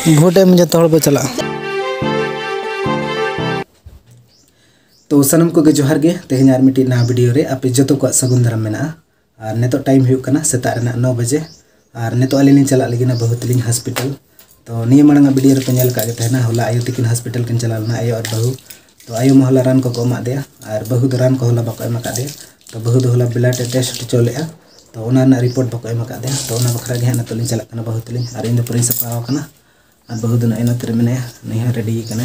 Vote M जो तोड़ चला तो सनम को जोहार गे तेहन यार मिट्टी ना वीडियो रे आपे जो को सगुन दाराम मेना और नेतो टाइम हुई कना सेता 9 बजे और नेतो अली चला लगिना बहुत लिंग हॉस्पिटल तो निये मांग वीडियो रे पेल का तहना होला आयो तकिन हॉस्पिटल किन चलाना आयो और बहू तो आयो में होला रान को एमा दे और बहू दो रान को होला बाको एमा दे तो बहू दो होला ब्लड टेस्ट चले तो ओना रिपोर्ट बाको एमा दे तो ओना बखरा गे नेतो लिंग चला कना बहुत लिंग और इन दो पूरी सपाव कना और बहू दो एना तेरे मेने नहीं रेडी कना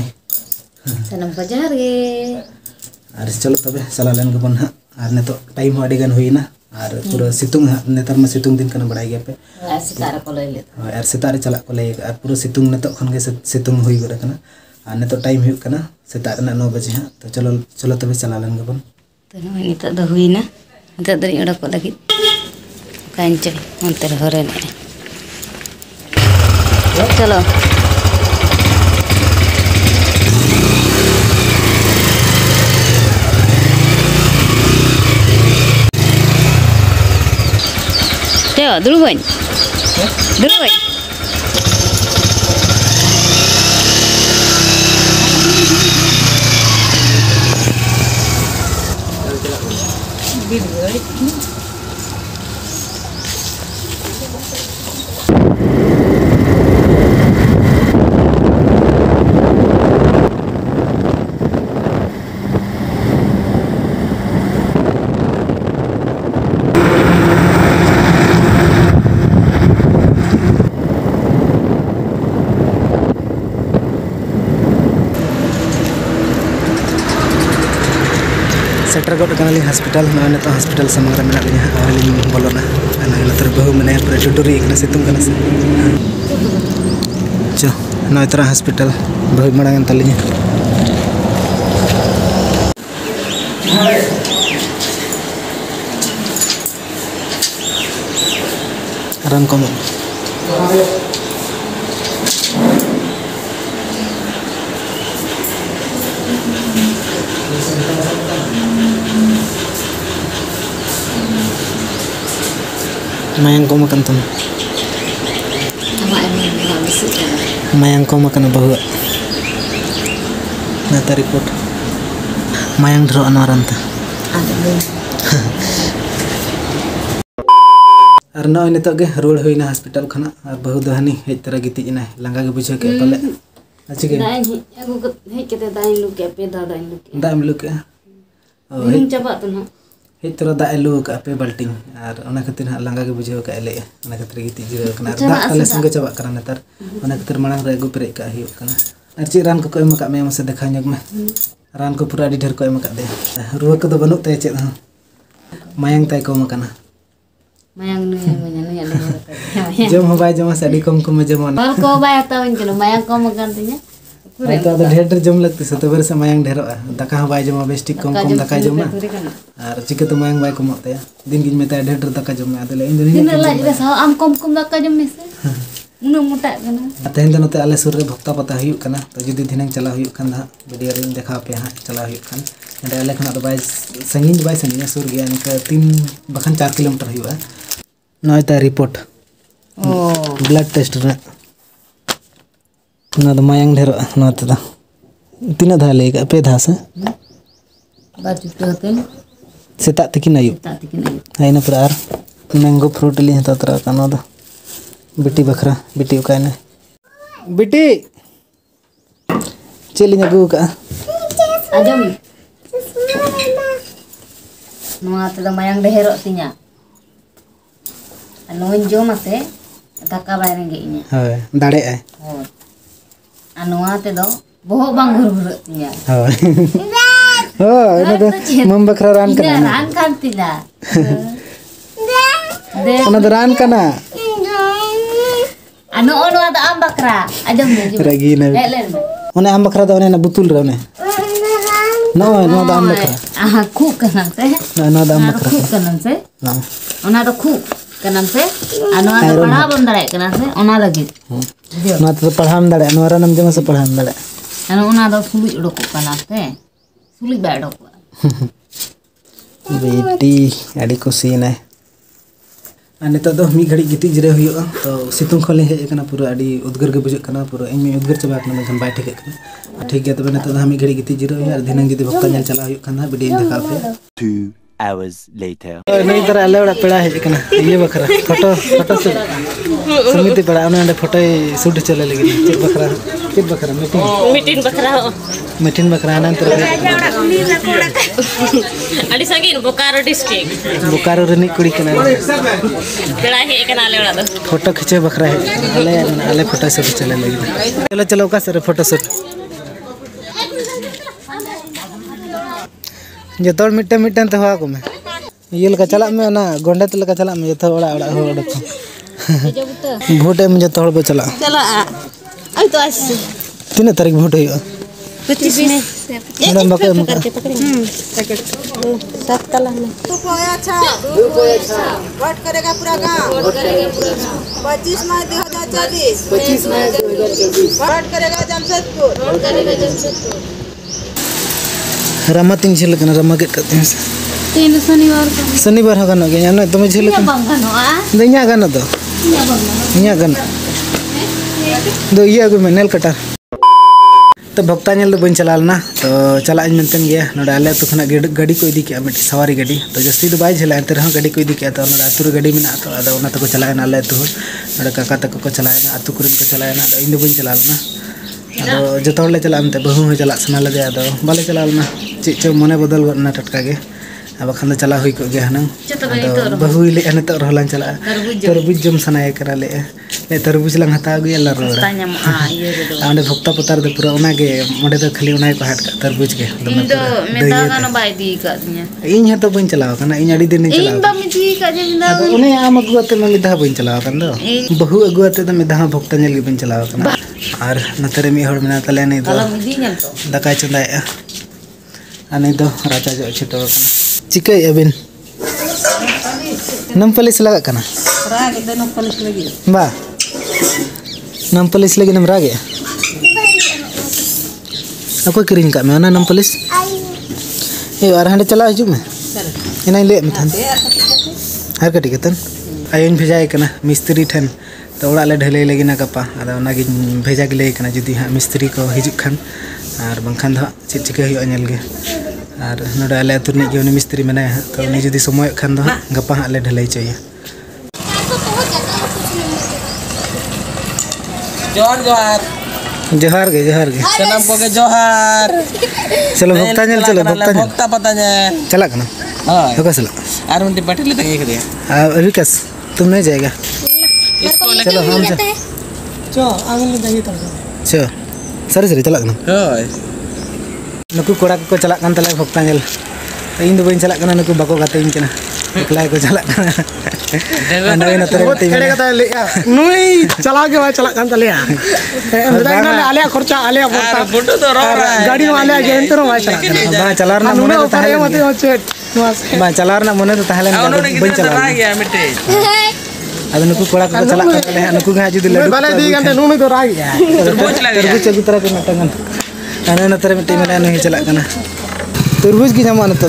सनम को जोहार गे और चलो तबे चला लेन गबन हा और नेतो टाइम अड़ी गन हुईना और पूरा सितुंग हा नेतर में सितुंग दिन कना बड़ाई गया पे सितारा को ले और सितारे चला को ले और पूरा सितुंग नेतो खन गे सितुंग हुई गरे कना और नेतो टाइम हुई कना सेता 9 बजे हा तो चलो तबे चला लेन गबन तो नितो दो हुईना नितो दरी ओडा को लगी कांचे अंतर हरे ने चलो dulu boy. सेटर गोट कनाली हॉस्पिटल ना तो हॉस्पिटल समग्र में लिंग बोलोना नतर बहु मैंने पूरा टुटुरी सितुंग कना से चो ना तरह हॉस्पिटल बहु मड़ांग तलिंग रान को mayang ko makan tuh mayang ko makan bahwa nata report mayang dro anoran ta arno ini to ge ruड़ होइना हॉस्पिटल खना और बहु दहनी हेज तरह गिति इना लंगा के बुझे के पले अच्छी के दाई एगो हे केते दाई लु के पे दाई लु के हिम चबा तो ना हेज तरह दा एलु का पे बाल्टिंग और ओना खातिर लंगा के बुझे का एले ओना खातिर गिति जिरो कना दा तले संगे चबा करा नेतार ओना खातिर मांग रे गु पेरे का हियो कना और ची रान को एम का मे से देखा nyok में रान को पूरा डी ढेर को एम का दे रुवा को तो बनुत ते चे मायंग ताई को मकना mayang nih जम हो बाय जम साडी कम कम जम बाल को बाय ताव इनके mayang को मगन तिnya तो ढेर जम लगती से तो से मायंग ढेर दाका बाय जम बेस्टिक कम कम दाका जम और चिके तो मायंग बाय कम ते दिन गिन में ढेर दाका जम आदले इन दिन लाज रे सा आम कम कम दाका जम में से उन मोटा कना तेहन तो नते आले सुर रे भक्ता पता हुई कना तो जुदी दिनंग चला हुई कन हा वीडियो रे देखा पे हा चला हुई कन एंड आले खना तो बाय संगीन बाय संगीन सुर गया इनका 3 बखन 4 किलोमीटर हुआ नयता रिपोर्ट ब्लड टेस्ट रे ना तो मायंग ढेर ना तो तीन धा लेगा पे धा से बाजू पे होते सेता तकिन आयु ना पर मैंगो फ्रूट ली हता तरा कना दो बिटी बखरा बिटी उकाय ने बिटी चेलिंग अगु का आजम नोआ तो मायंग ढेर तिnya नोन जो मते दाका बाय रेंगे इnya होय दाड़े आय होय अनवा ते दो बहुत बांग घुर तिnya होय होय ना तो मम बखरा रान कना रान खान तिला दे ना तो रान कना अनो ओनवा तो आम बकरा आजम ने जो रगी ने ओने आम बकरा तो ओने ना बुतुल रे ओने नो नो दा आम बकरा आहा खूब कनन से ना दा आम बकरा खूब कनन से ना ओना तो खूब कनन से अनवा तो पढ़ा बन दरे कनन से ओना लगी ना तो पढ़ाम दरे अनवा नम जम से पढ़ाम दरे अन ओना तो सुली उडको कना से सुली बैडो बेटी अड़ी खुशी ने नित मी घड़ी गिटी जिरे हुआ तो सितुंग खोल हेज पूरा अड़ी उद्गार के बुझे पूरा इन उद्गार चाबा मैं बै ठिक ठीक है तब नित मी घड़ी गिटी जिरे हुआ दिनंग जुदी भक्ता नेल चला वीडियो देखा पे 2 hours later नहीं तरह आले ओड़ा पेड़ा हेज ये बखरा फोटो फोटो शूट समिति पेड़ा उन्हें फोटो शूट चले लगे चेक बखरा मीटिंग बखरा मीटिंग बखरा ना तरह अड़ी संगीन बोकारो डिस्ट्रिक्ट बोकारो रनी कुड़ी कना पेड़ा हे कना आले ओड़ा फोटो खींचे बखरा है आले फोटो शूट चले लगे चलो चलो का सर फोटो शूट जो तोड़ मिट्टे मिट्टे तो हुआ को मैं ये लगा चला मैं ना गोंडे तो लगा चला मैं जो ओड़ा ओड़ा ओड़ा को भोटे में जो तोड़ पे चला आई तो आज तीन तारीख भोट हुआ 25 में मैडम बके सात कला में अच्छा वोट करेगा पूरा गांव 25 मई 2024 वोट करेगा जमशेदपुर रमा तीन झेल कना रमा गेट करते हैं तीन शनिवार हो गनो गया ना तुम झेल बंग गनोआ दइया गनो दो इया गनो दो इया को मेनल कटा तो भक्ता नेल दो बन चलालना तो चला मेनतेन गया नोडे आले अतु खना गाड़ी को इदी के मिट्टी सवारी गाड़ी तो जस्ती तो बाय झेला एंते रह गाड़ी को इदी के तो नोडे अतु गाड़ी में तो अदा ओना तको चलायना आले अतु नोडे काका तको को चलायना अतु कुरिन को चलायना तो इन दो बन चलालना अदो जतो ले चला मते बहु चला सना लगे अदो बाले चलालना चेचो मने बदल गना टटका गे अब खान चला हुई को गे हन बहु ले अन तो रहलान चला तरबुज जम सनाय करा ले तरबुज लंग हता गया ला रोड आंडे भक्ता पतार दे पूरा ओना गे मोडे तो खाली ओना को हट का तरबुज के इन दो मेदा गाना बाय दी का दिया इन हतो बन चलाव कना इन अडी दिन चलाव इन बम दी का जे मिदा ओने आम अगुते में मिदा बन चलाव कन दो बहु अगुते तो मिदा भक्ता नेल गे बन चलाव कना और नतरे मी हड़ मेना तले नहीं तो दका चंदाय अने दो राजा जो छिटो कना चिके अबिन नम पुलिस लगा कना राग दे नो पुलिस लगी बा नम पुलिस लगी नम रागे ako kiring ka me ona nam police ए और हंडे चला हिजु में इना ले मथन हर कटी कतन आयोन भेजाय कना मिस्त्री ठन तो ओड़ा ले ढले लगी ना गपा अदा ओना गे भेजा गे ले कना जुदी हा मिस्त्री को हिजु खान और बंखान द चित चिके हुई अनेल गे और नोडे आले अतुर नि गे उनी मिस्त्री मनाय तो उनी जुदी समय खान द गपा हा ले ढले चाहिए जोहार जोहार गे सलाम को के जोहार चलो भक्ता नेल चलो भक्ता पता ने चला कना हां होगा चला आर मंटी बैठले तक एक दे विकास तुम नहीं जाएगा इसको चलो हम चो आंगन जाइए तो चलो सरी सरी चला कना होय नुकु कोड़ा को चला कान तले भक्ता नेल इन दो बइन चला कना नुकु बको गाते इन कना एकला को चला कना नवे नतरे मते खड़े कता ले नुई चला के बा चला कान तले ना आले खर्चा आले और फोटो तो रो रहा है गाड़ी वाले के एंटर में चला बा चलार ना मने तो ताहले मते होचे बा चलार ना मने तो ताहले बइन चला आ गया मिटे अब नुकु कोड़ा को चला कान तले नुकु गा जुदी लड्डू बाले दी गंटे नुई तो राग गया तरबूज लग गया तरबूज गुतरा को नटंगन अने नतरे मते मेला नहीं चला कना तरबूज की जमा नतो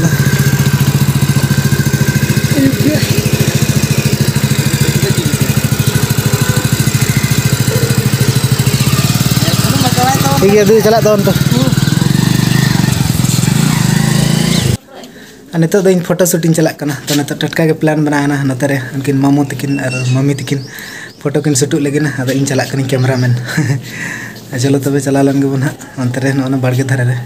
ठीक है दू चला दो तो नितो दो फोटो शूटिंग चला कना तो नतो टटका के प्लान बनाना नतरे उनकिन मामू तकिन और मम्मी तकिन फोटो किन शूट लगे ना अद इन चला कनी कैमरामैन चलो तबे चला लन गे बना अंतरे नोना बाड़गे धरे रे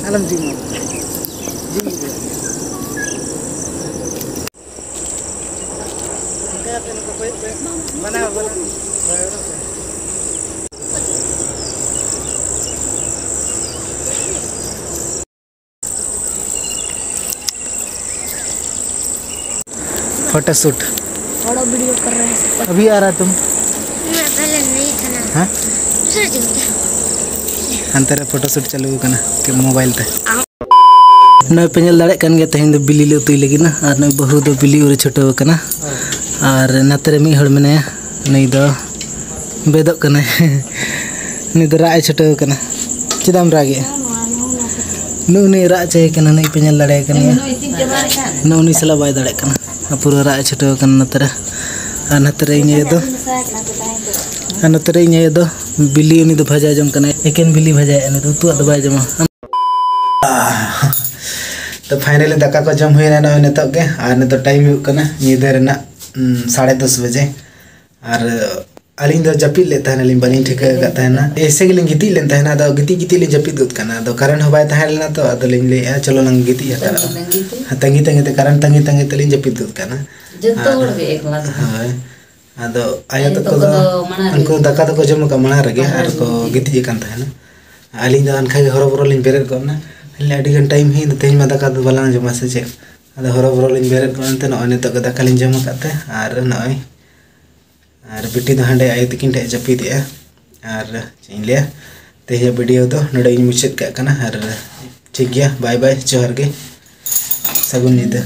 आलम जी फोटो शूट बड़ा वीडियो कर रहे हैं अभी आ रहा तुम मैं पहले नहीं था ना हाँ सर अंतरे फोटो शूट चालू कना के मोबाइल ते नय पेनल दाड़े कन गे तेहन दो बिली ले उतुई लगी ना और नय बहु दो बिली उरे छोटो कना और नाते मी हड़ मेने नहीं दो बेदों कने नहीं दो राय छुटो कना चिदाम रागे नुनी राय चाहिए कना नहीं पिंजल लड़े कने नुनी सला बाय दड़े कना पूरा राय छुटो कना नाते ये दो नाते ये दो बिल्ली उनी दो भजा जम कना एकेन बिल्ली भजा एने तो तू दो बाय जमा तो फाइनली दाका को जम हुई ना नितोग के और नितो टाइम हुई कना नींद रेना 10:30 बजे और अली दो जपिद लेता है ना बाली ठिका करता है ना ऐसे के गिती लेता है ना तो गिती ले जपिद गुद करना तो कारण हो बाय ताहे लेना तो अदो लिंग ले चलो लंग गिती हता तंगी ते कारण तंगी ते लिंग जपिद गुद करना जत्तो होड़ के एक लाख हाय अदो आया तो को उनको दाका तो को जम का मना रगे और को गिती करता है ना अली दो अनखा के हरो लिंग बेरे को ना अड़ी गन टाइम ही तेज में दाका बाला जमा से चे अद हरो लिंग बेरे को नित दाका लिंग जम करते और नई और बिटी दो हांडे आयो तकिन ठे जपिदे और चेन लिया तेज वीडियो दो नोडे मुचाद का और ठीक गया बाय बाय जोहार गे सगुन नीदा।